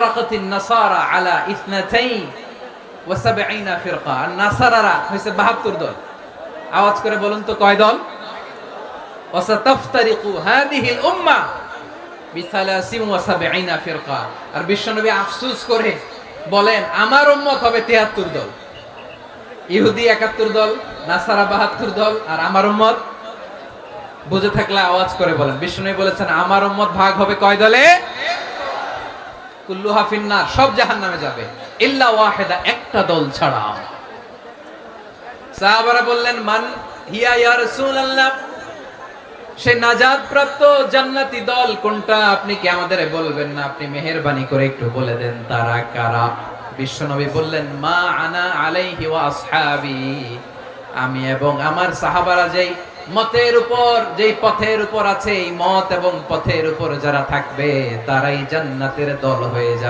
ফারাকাতিন নাসারা আলা ইসনাতাইন ওয়া সাবঈনা ফিরকা। আর নাসারারা হইছে ৭২ দল। আওয়াজ করে বলুন তো কয় দল? ওয়া সাতাফতারিকু হাদিহিল উম্মাহ বিসালাসিন ওয়া সাবঈনা ফিরকা। আর বিশ্বনবী আফসোস করে বলেন আমার উম্মত হবে ৭৩ দল। ইহুদি ৭১ দল, নাসারা ৭২ দল, আর আমার উম্মত বুঝে থাকলে আওয়াজ করে বলেন। বিশ্বনবী বলেছেন আমার উম্মত ভাগ হবে কয় দলে? কুল্লুহা ফিন্নার, সব জাহান্নামে যাবে, ইল্লা ওয়াহিদা, একটা দল ছাড়া। সাহাবারা বললেন মান হিয়া ইয়া রাসূলুল্লাহ, সে নাজাত প্রাপ্ত জান্নাতি দল কোনটা আপনি কি আমাদের বলবেন না? আপনি মেহেরবানি করে একটু বলে দেন তারা কারা। বিশ্বনবী বললেন মা আনা আলাইহি ওয়া আসহাবি, আমি এবং আমার সাহাবারা যেই মতের উপর, যেই পথের উপর আছে, এই মত এবং পথের উপর যারা থাকবে তারাই জান্নাতের দল হয়ে যাবে।